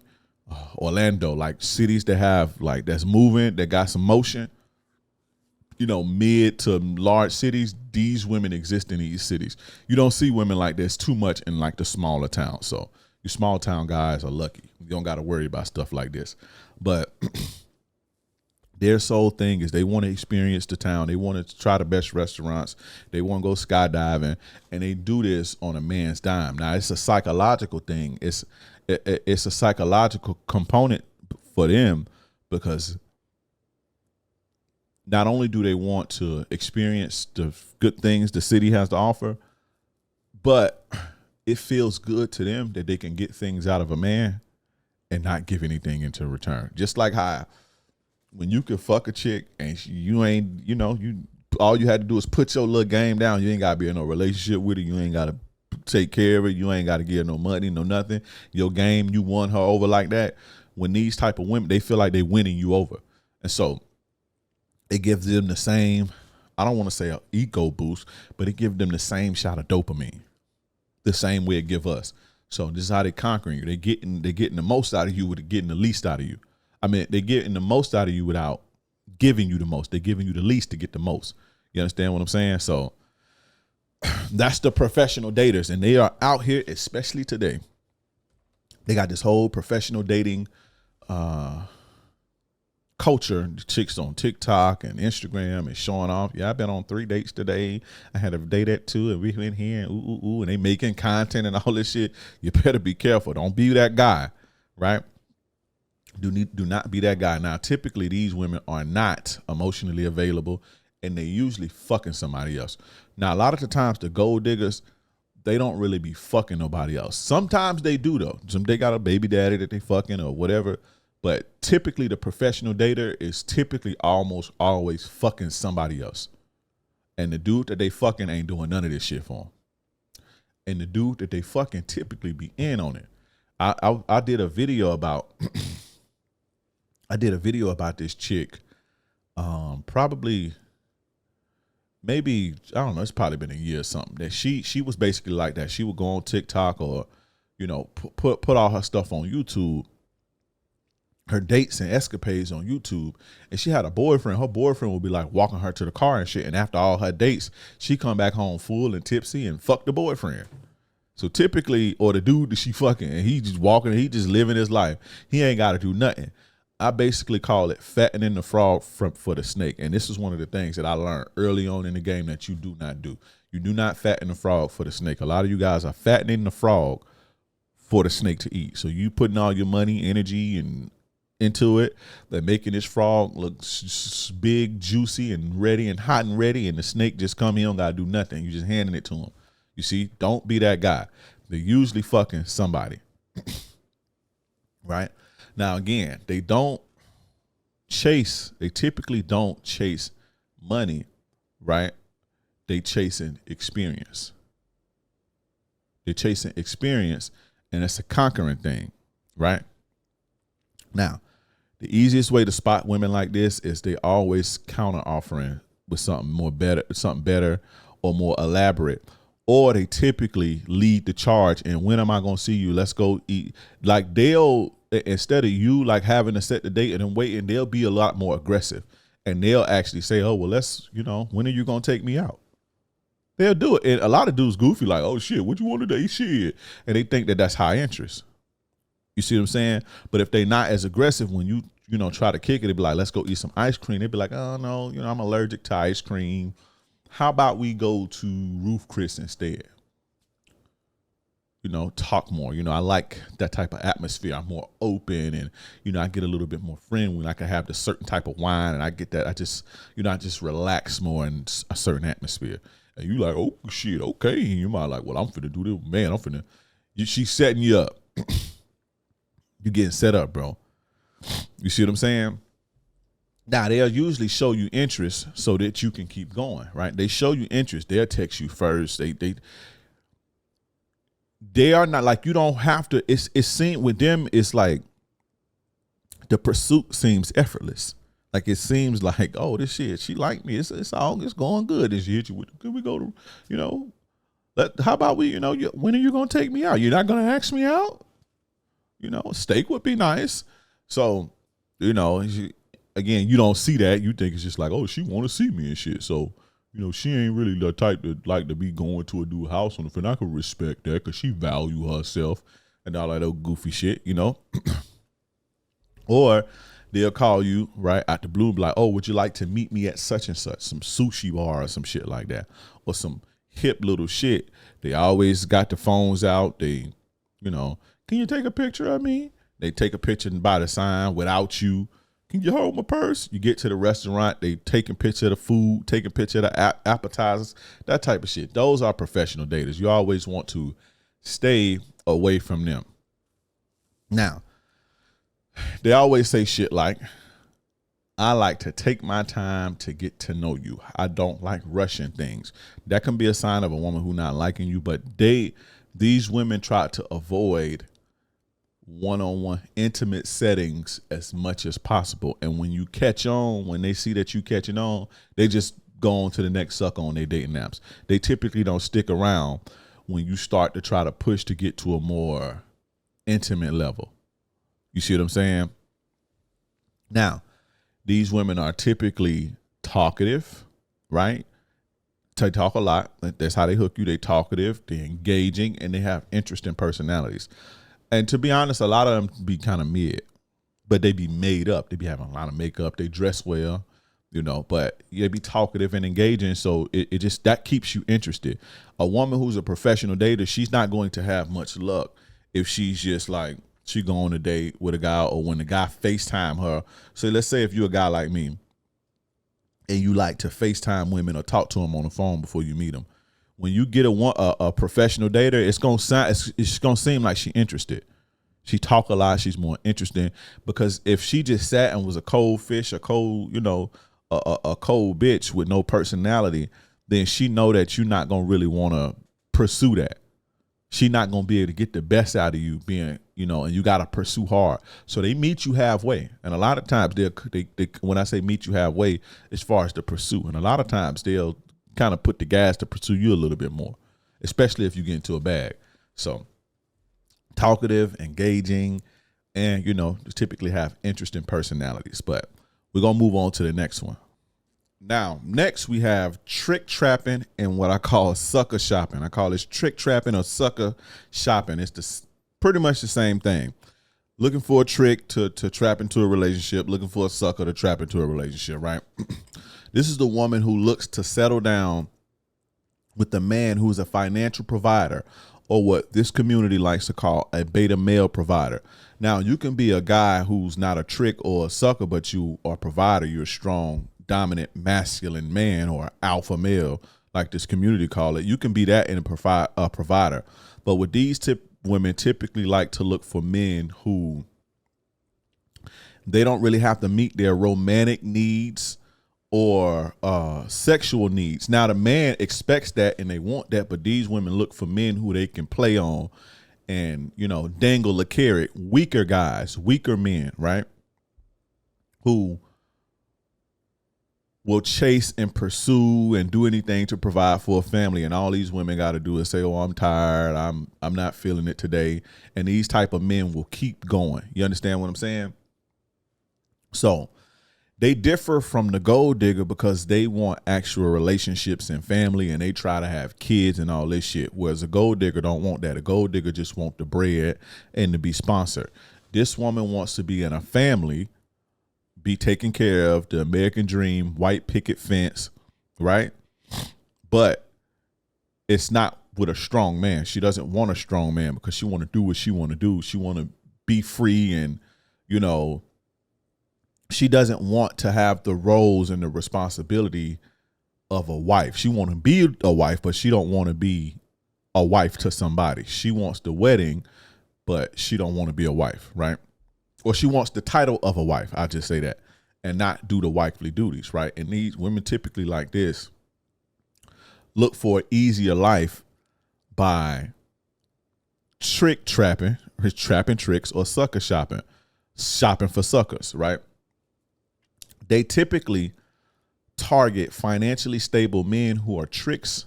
S1: Orlando, like cities that have like that's moving, that got some motion. You know, mid to large cities, these women exist in these cities. You don't see women like this too much in like the smaller towns. So you small town guys are lucky. You don't got to worry about stuff like this. But their sole thing is they want to experience the town. They want to try the best restaurants. They want to go skydiving, and they do this on a man's dime. Now, it's a psychological thing. It's a psychological component for them because not only do they want to experience the good things the city has to offer, but it feels good to them that they can get things out of a man and not give anything into return. Just like how when you can fuck a chick and you ain't, you know, you all you had to do is put your little game down. You ain't got to be in no relationship with her. You ain't got to take care of her. You ain't got to give her no money, no nothing. Your game, you won her over like that. When these type of women, they feel like they winning you over. And so it gives them the same, I don't want to say an ego boost, but it gives them the same shot of dopamine, the same way it give us. So this is how they conquering you. They're getting the most out of you with getting the least out of you. I mean, they're getting the most out of you without giving you the most. They're giving you the least to get the most. You understand what I'm saying? So that's the professional daters, and they are out here, especially today. They got this whole professional dating culture. The chicks on TikTok and Instagram and showing off. Yeah, I've been on 3 dates today. I had a date at 2, and we went here and ooh, and they making content and all this shit. You better be careful. Don't be that guy, right? Do not be that guy. Now, typically these women are not emotionally available, and they usually fucking somebody else. Now, a lot of the times the gold diggers, they don't really be fucking nobody else. Sometimes they do though. They got a baby daddy that they fucking or whatever. But typically the professional dater is typically almost always fucking somebody else. And the dude that they fucking ain't doing none of this shit for them. And the dude that they fucking typically be in on it. I did a video about this chick. Probably maybe, I don't know, it's probably been a year or something. That she was basically like that. She would go on TikTok or, you know, put all her stuff on YouTube. Her dates and escapades on YouTube, and she had a boyfriend. Her boyfriend would be like walking her to the car and shit. And after all her dates, she come back home full and tipsy and fuck the boyfriend. So typically, or the dude that she fucking, and he just walking, he just living his life. He ain't got to do nothing. I basically call it fattening the frog for the snake. And this is one of the things that I learned early on in the game that you do not do. You do not fatten the frog for the snake. A lot of you guys are fattening the frog for the snake to eat. So you putting all your money, energy, and into it, they're making this frog look big, juicy, and ready, and hot and ready, and the snake just come, he don't gotta do nothing. You just handing it to him. You see, don't be that guy. They're usually fucking somebody. Right? Now again, they typically don't chase money, right? They chasing experience. They're chasing experience, and it's a conquering thing, right? Now, the easiest way to spot women like this is they always counter offering with something better or more elaborate, or they typically lead the charge. And when am I going to see you? Let's go eat. Like they'll, instead of you like having to set the date and then waiting, they'll be a lot more aggressive, and they'll actually say, oh, well, let's, you know, when are you going to take me out? They'll do it. And a lot of dudes goofy like, oh shit, what you want today? Shit. And they think that that's high interest. You see what I'm saying? But if they're not as aggressive, when you know, try to kick it, they'd be like, let's go eat some ice cream. They'd be like, oh, no, you know, I'm allergic to ice cream. How about we go to Roof Chris instead? You know, talk more. You know, I like that type of atmosphere. I'm more open, and, you know, I get a little bit more friendly when I can have this certain type of wine, and I get that. I just relax more in a certain atmosphere. And you like, oh, shit, okay. And you might like, well, I'm finna do this. Man, she's setting you up. You getting set up, bro. You see what I'm saying? Now they'll usually show you interest so that you can keep going, right? They show you interest. They'll text you first. They are not like, you don't have to. It's seen with them. It's like the pursuit seems effortless. Like it seems like, oh, this shit, she like me. It's going good. This hit you with. Can we go to, how about we, when are you gonna take me out? You're not gonna ask me out. Steak would be nice. So, again, you don't see that. You think it's just like, oh, she want to see me and shit. So, she ain't really the type to like to be going to a dude house on the friend. I can respect that because she value herself and all that old goofy shit, Or they'll call you right out the blue and be like, oh, would you like to meet me at such and such, some sushi bar or some shit like that, or some hip little shit. They always got the phones out. They, can you take a picture of me? They take a picture by the sign without you. Can you hold my purse? You get to the restaurant, they taking picture of the food, taking picture of the appetizers, that type of shit. Those are professional daters. You always want to stay away from them. Now, they always say shit like, I like to take my time to get to know you. I don't like rushing things. That can be a sign of a woman who not liking you, but these women try to avoid one-on-one intimate settings as much as possible. And when you catch on, when they see that you catching on, they just go on to the next sucker on their dating apps. They typically don't stick around when you start to try to push to get to a more intimate level. You see what I'm saying? Now, these women are typically talkative, right? They talk a lot. That's how they hook you. They talkative, they're engaging, and they have interesting personalities. And to be honest, a lot of them be kind of mid, but they be made up. They be having a lot of makeup. They dress well, but they be talkative and engaging. So it just, that keeps you interested. A woman who's a professional dater, she's not going to have much luck if she's just like, she go on a date with a guy, or when the guy FaceTime her. So let's say if you're a guy like me and you like to FaceTime women or talk to them on the phone before you meet them. When you get a professional dater, it's gonna seem like she's interested. She talk a lot. She's more interesting, because if she just sat and was a cold fish, a cold, a cold bitch with no personality, then she know that you're not gonna really want to pursue that. She not gonna be able to get the best out of you being, and you gotta pursue hard. So they meet you halfway, and a lot of times they when I say meet you halfway, as far as the pursuit, and a lot of times they'll kind of put the gas to pursue you a little bit more, especially if you get into a bag. So talkative, engaging, and typically have interesting personalities. But we're gonna move on to the next one. Now, next we have trick trapping and what I call sucker shopping. I call this trick trapping or sucker shopping. It's pretty much the same thing. Looking for a trick to trap into a relationship, looking for a sucker to trap into a relationship, right? This is the woman who looks to settle down with the man who is a financial provider, or what this community likes to call a beta male provider. Now, you can be a guy who's not a trick or a sucker, but you are a provider. You're a strong, dominant, masculine man, or alpha male, like this community call it. You can be that in a provider. But with these women typically like to look for men who they don't really have to meet their romantic needs or sexual needs. Now, the man expects that and they want that, but these women look for men who they can play on and, dangle a carrot. Weaker guys, weaker men, right? Who will chase and pursue and do anything to provide for a family. And all these women got to do is say, oh, I'm tired. I'm not feeling it today. And these type of men will keep going. You understand what I'm saying? So they differ from the gold digger because they want actual relationships and family, and they try to have kids and all this shit. Whereas a gold digger don't want that. A gold digger just want the bread and to be sponsored. This woman wants to be in a family, be taken care of, the American dream, white picket fence, right? But it's not with a strong man. She doesn't want a strong man because she want to do what she want to do. She want to be free and, she doesn't want to have the roles and the responsibility of a wife. She want to be a wife, but she don't want to be a wife to somebody. She wants the wedding, but she don't want to be a wife, right? Or she wants the title of a wife. I'll just say that. and not do the wifely duties, right? And these women typically like this look for an easier life by trapping tricks, or sucker shopping for suckers, right? They typically target financially stable men who are tricks,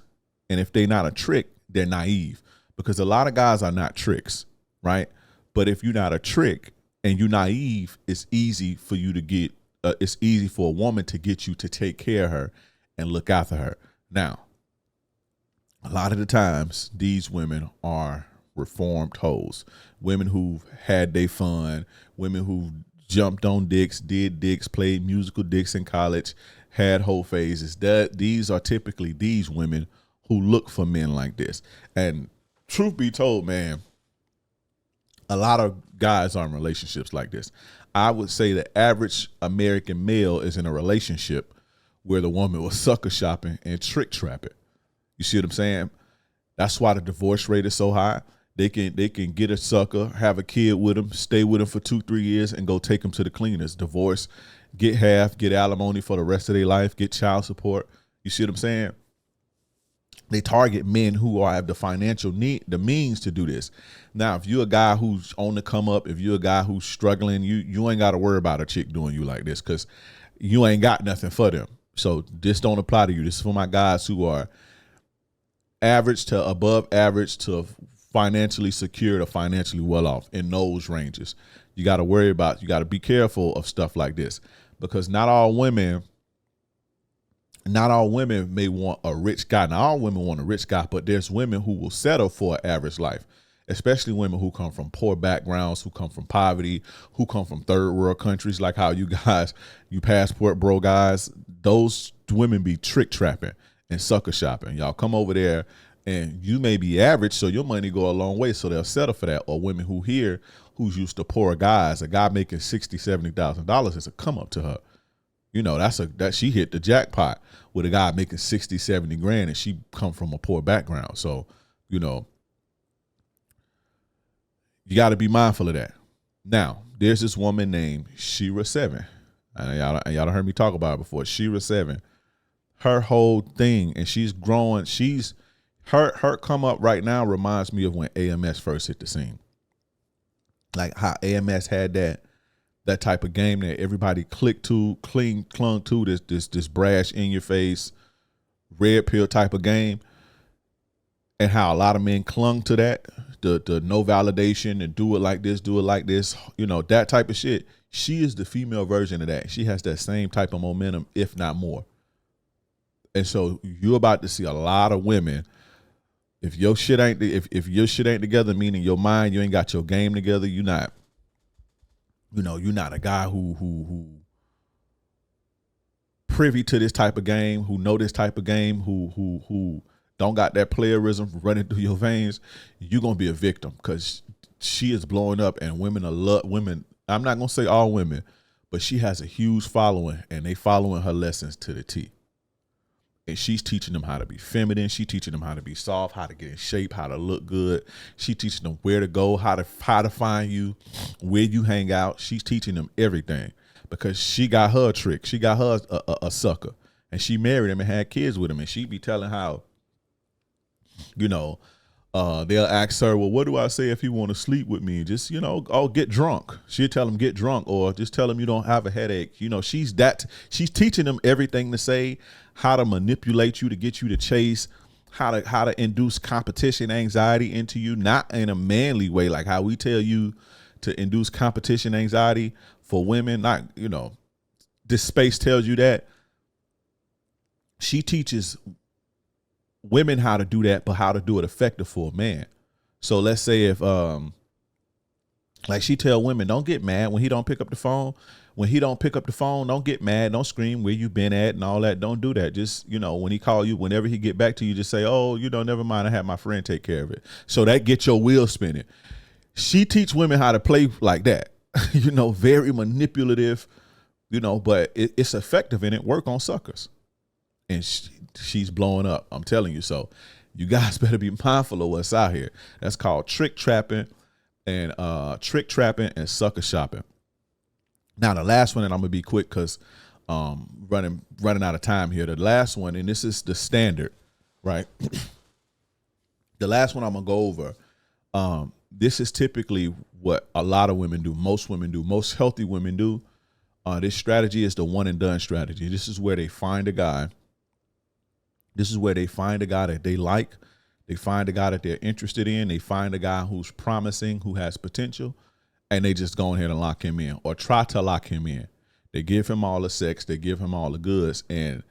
S1: and if they're not a trick, they're naive, because a lot of guys are not tricks, right? But if you're not a trick and you're naive, it's easy for you to get it's easy for a woman to get you to take care of her and look after her. Now, a lot of the times these women are reformed hoes, women who've had their fun, women who jumped on dicks, did dicks, played musical dicks in college, had whole phases. These are typically these women who look for men like this. And truth be told, man, a lot of guys are in relationships like this. I would say the average American male is in a relationship where the woman was sucker shopping and trick trapping. You see what I'm saying? That's why the divorce rate is so high. They can get a sucker, have a kid with him, stay with him for 2-3 years, and go take him to the cleaners. Divorce, get half, get alimony for the rest of their life, get child support. You see what I'm saying? They target men who have the financial need, the means to do this. Now, if you're a guy who's on the come up, if you're a guy who's struggling, you ain't got to worry about a chick doing you like this, because you ain't got nothing for them. So this don't apply to you. This is for my guys who are average to above average to financially secure to financially well off, in those ranges. You got to be careful of stuff like this, because not all women may want a rich guy. Not all women want a rich guy, but there's women who will settle for an average life, especially women who come from poor backgrounds, who come from poverty, who come from third world countries, like how you guys, you passport bro guys. Those women be trick trapping and sucker shopping. Y'all come over there and you may be average, so your money go a long way, so they'll settle for that. Or women who's used to poor guys, a guy making $60,000-$70,000 is a come up to her. You know, that she hit the jackpot with a guy making 60-70 grand, and she come from a poor background. So, you know, you got to be mindful of that. Now, there's this woman named Shira7. And y'all heard me talk about it before. Shira7. Her whole thing, and she's growing. Her come up right now reminds me of when AMS first hit the scene. Like how AMS had that type of game that everybody clung to, this brash in your face, red pill type of game, and how a lot of men clung to that, the no validation and do it like this, you know, that type of shit. She is the female version of that. She has that same type of momentum, if not more. And so you're about to see a lot of women. If your shit ain't together, meaning your mind, you ain't got your game together, you're not a guy who privy to this type of game, who know this type of game, who don't got that playerism running through your veins, you're gonna be a victim, because she is blowing up, and women women. I'm not gonna say all women, but she has a huge following, and they following her lessons to the T. And she's teaching them how to be feminine. She's teaching them how to be soft, how to get in shape, how to look good. She's teaching them where to go, how to find you, where you hang out. She's teaching them everything, because she got her a trick. She got her a sucker, and she married him and had kids with him. And she be telling how, you know, they'll ask her, well, what do I say if you want to sleep with me? Just, you know, get drunk. She'll tell them get drunk, or just tell them you don't have a headache. You know, she's teaching them everything to say, how to manipulate you to get you to chase, how to induce competition anxiety into you, not in a manly way, like how we tell you to induce competition anxiety for women. Not, you know, this space tells you that. She teaches women how to do that, but how to do it effective for a man. So let's say if like she tell women, don't get mad when he don't pick up the phone. When he don't pick up the phone, don't get mad, don't scream where you been at and all that. Don't do that. Just, you know, when he call you, whenever he get back to you, just say, oh, you know, never mind, I had my friend take care of it. So that gets your wheels spinning. She teach women how to play like that. You know, very manipulative, you know, but it's effective, and it work on suckers. And she's blowing up, I'm telling you. So you guys better be mindful of what's out here. That's called trick trapping and sucker shopping. Now the last one, and I'm gonna be quick because running out of time here. The last one, and this is the standard, right? The last one I'm gonna go over. This is typically what a lot of women do. Most women do. Most healthy women do. This strategy is the one and done strategy. This is where they find a guy. This is where they find a guy that they like. They find a guy that they're interested in. They find a guy who's promising, who has potential, and they just go ahead and lock him in or try to lock him in. They give him all the sex. They give him all the goods, and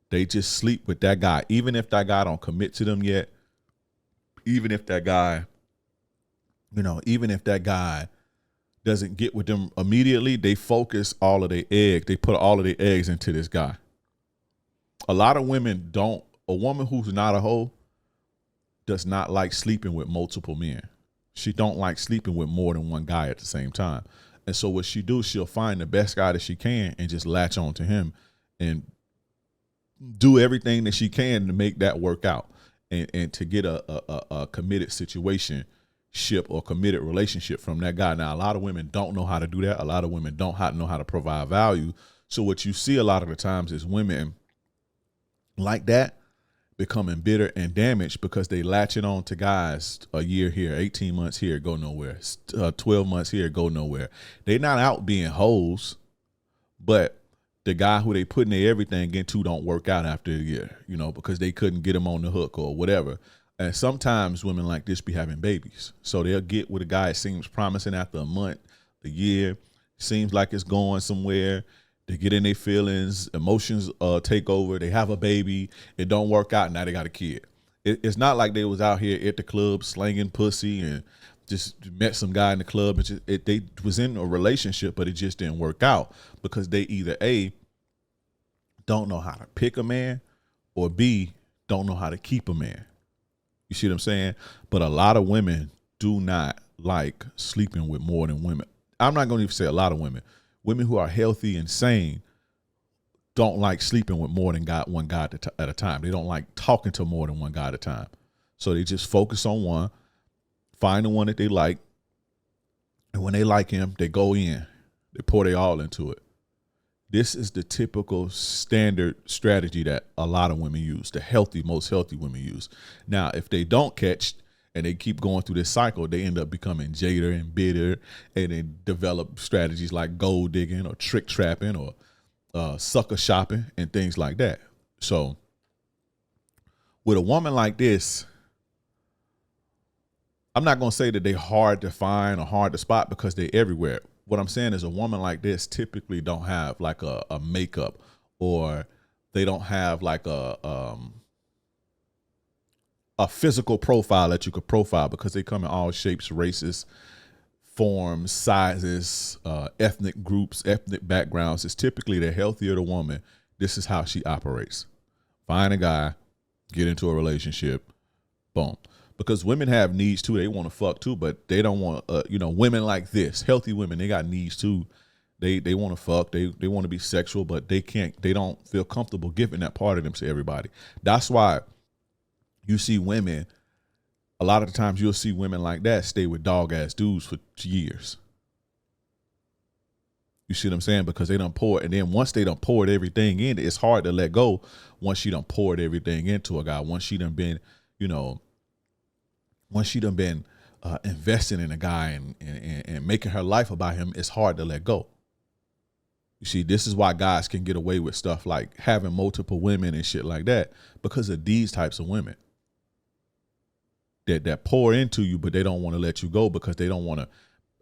S1: they just sleep with that guy. Even if that guy don't commit to them yet, even if that guy, even if that guy doesn't get with them immediately, they focus all of their eggs. They put all of their eggs into this guy. A lot of women don't. A woman who's not a hoe does not like sleeping with multiple men. She don't like sleeping with more than one guy at the same time. And so what she do, she'll find the best guy that she can and just latch on to him and do everything that she can to make that work out and to get a committed situationship or committed relationship from that guy. Now, a lot of women don't know how to do that. A lot of women don't know how to provide value. So what you see a lot of the times is women like that becoming bitter and damaged because they latching on to guys a year here, 18 months here, go nowhere, 12 months here, go nowhere. They're not out being hoes, but the guy who they putting their everything into don't work out after a year, because they couldn't get him on the hook or whatever. And sometimes women like this be having babies. So they'll get with a guy that seems promising after a month, a year, seems like it's going somewhere. They get in their feelings, emotions take over. They have a baby. It don't work out. Now they got a kid. It's not like they was out here at the club slanging pussy and just met some guy in the club. They was in a relationship, but it just didn't work out because they either A, don't know how to pick a man, or B, don't know how to keep a man. You see what I'm saying? But a lot of women do not like sleeping with more than women. I'm not going to even say a lot of women. Women who are healthy and sane don't like sleeping with more than one guy at a time. They don't like talking to more than one guy at a time. So they just focus on one, find the one that they like, and when they like him, they go in. They pour their all into it. This is the typical standard strategy that a lot of women use, most healthy women use. Now, if they don't catch and they keep going through this cycle, they end up becoming jaded and bitter, and they develop strategies like gold digging or trick trapping or sucker shopping and things like that. So with a woman like this, I'm not going to say that they're hard to find or hard to spot because they're everywhere. What I'm saying is a woman like this typically don't have like a makeup, or they don't have like a physical profile that you could profile, because they come in all shapes, races, forms, sizes, ethnic groups, ethnic backgrounds. It's typically the healthier the woman, this is how she operates. Find a guy, get into a relationship, boom. Because women have needs too. They want to fuck too, but they don't want, women like this, healthy women, they got needs too. They want to fuck, they want to be sexual, but they don't feel comfortable giving that part of them to everybody. That's why you see women, a lot of the times you'll see women like that stay with dog ass dudes for years. You see what I'm saying? Because they done poured, and then once they done poured everything in, it's hard to let go once she done poured everything into a guy. Once she done been, investing in a guy and making her life about him, it's hard to let go. You see, this is why guys can get away with stuff like having multiple women and shit like that, because of these types of women that pour into you, but they don't want to let you go because they don't want to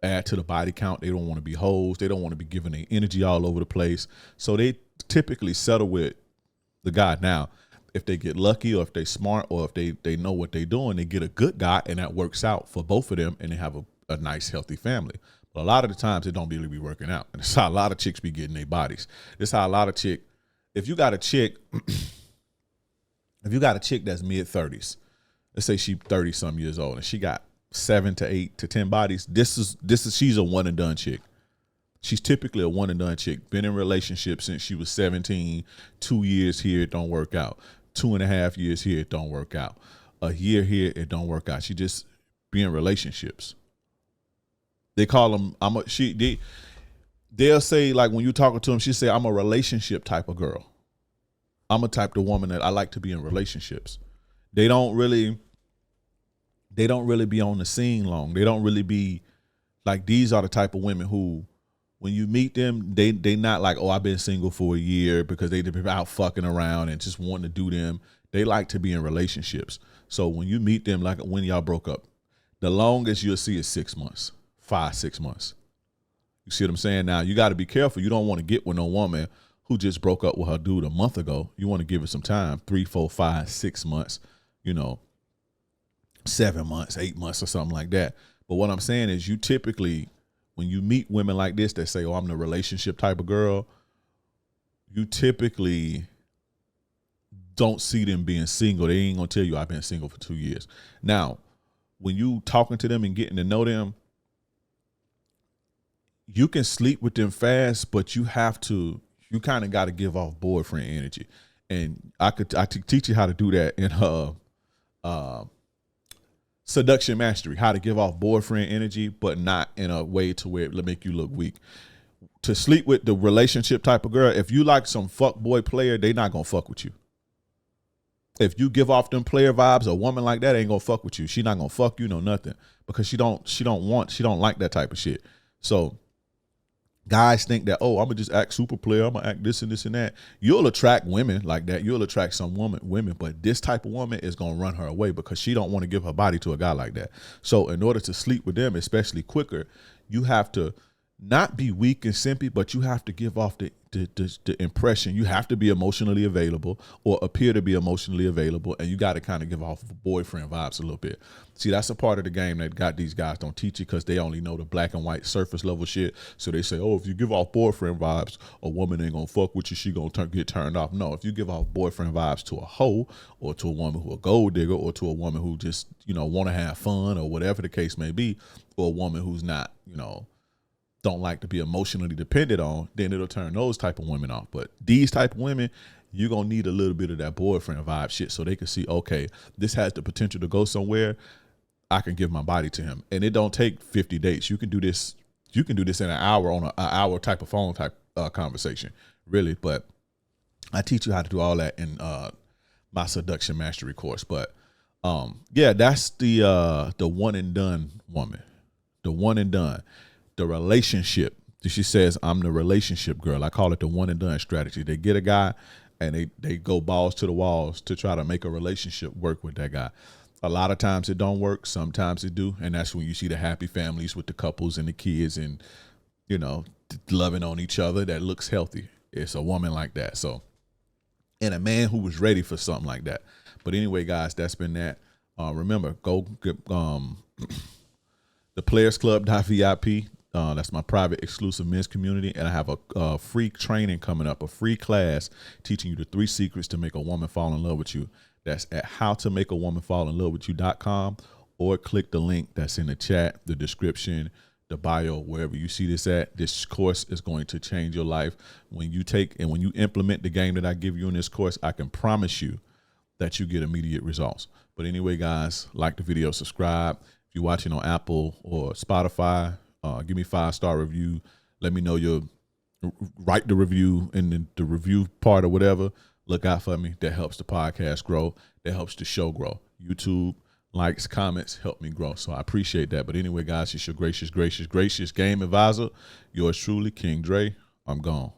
S1: add to the body count. They don't want to be hoes. They don't want to be giving their energy all over the place. So they typically settle with the guy. Now, if they get lucky, or if they smart, or if they know what they're doing, they get a good guy, and that works out for both of them, and they have a nice, healthy family. But a lot of the times it don't really be working out. And that's how a lot of chicks be getting their bodies. This how a lot of if you got a chick that's mid-30s, let's say she 30 some years old, and she got 7 to 8 to 10 bodies, she's a one and done chick. She's typically a one and done chick. Been in relationships since she was 17. 2 years here, it don't work out. 2.5 years here, it don't work out. A year here, it don't work out. She just be in relationships. They call them. they'll say, like, when you talking to them, she say, I'm a relationship type of girl. I'm a type of woman that I like to be in relationships. They don't really be on the scene long. They don't really be like, these are the type of women who, when you meet them, they not like, oh, I've been single for a year, because they've been out fucking around and just wanting to do them. They like to be in relationships. So when you meet them, like when y'all broke up, the longest you'll see is 6 months, 5-6 months. You see what I'm saying? Now, you got to be careful. You don't want to get with no woman who just broke up with her dude a month ago. You want to give it some time, 3, 4, 5, 6 months, 7 months, 8 months or something like that. But what I'm saying is, you typically, when you meet women like this that say, oh, I'm the relationship type of girl, you typically don't see them being single. They ain't going to tell you, I've been single for 2 years. Now, when you talking to them and getting to know them, you can sleep with them fast, but you kind of got to give off boyfriend energy. And I could teach you how to do that in Seduction Mastery, how to give off boyfriend energy, but not in a way to where it'll make you look weak. To sleep with the relationship type of girl, if you like some fuck boy player, they not going to fuck with you. If you give off them player vibes, a woman like that ain't going to fuck with you. She not going to fuck you, no nothing, because she don't like that type of shit. So guys think that, oh, I'm gonna just act super player, I'm gonna act this and this and that. You'll attract women like that. You'll attract some women, but this type of woman is gonna run her away, because she don't want to give her body to a guy like that. So in order to sleep with them, especially quicker, you have to not be weak and simpy, but you have to give off the impression. You have to be emotionally available, or appear to be emotionally available, and you got to kind of give off boyfriend vibes a little bit. See, that's a part of the game that got these guys don't teach you, because they only know the black and white surface level shit. So they say, oh, if you give off boyfriend vibes, a woman ain't gonna fuck with you, she gonna get turned off. No, if you give off boyfriend vibes to a hoe, or to a woman who a gold digger, or to a woman who just want to have fun, or whatever the case may be, or a woman who's not don't like to be emotionally dependent on, then it'll turn those type of women off. But these type of women, you're going to need a little bit of that boyfriend vibe shit, so they can see, okay, this has the potential to go somewhere. I can give my body to him. And it don't take 50 dates. You can do this in an hour on an hour type of phone type conversation, really. But I teach you how to do all that in my Seduction Mastery course. But yeah, that's the one and done woman. The one and done. The relationship. She says, I'm the relationship girl. I call it the one and done strategy. They get a guy and they go balls to the walls to try to make a relationship work with that guy. A lot of times it don't work. Sometimes it do. And that's when you see the happy families with the couples and the kids and, loving on each other. That looks healthy. It's a woman like that. So, and a man who was ready for something like that. But anyway, guys, that's been that. Remember, go get the playersclub.vip. That's my private exclusive men's community. And I have a free training coming up, a free class teaching you the 3 secrets to make a woman fall in love with you. That's at howtomakeawomanfallinlovewithyou.com, or click the link that's in the chat, the description, the bio, wherever you see this at. This course is going to change your life. When you take and when you implement the game that I give you in this course, I can promise you that you get immediate results. But anyway, guys, like the video, subscribe. If you're watching on Apple or Spotify, give me 5-star review. Let me know write the review in the review part or whatever. Look out for me. That helps the podcast grow. That helps the show grow. YouTube likes, comments help me grow. So I appreciate that. But anyway, guys, it's your gracious game advisor. Yours truly, King Dre. I'm gone.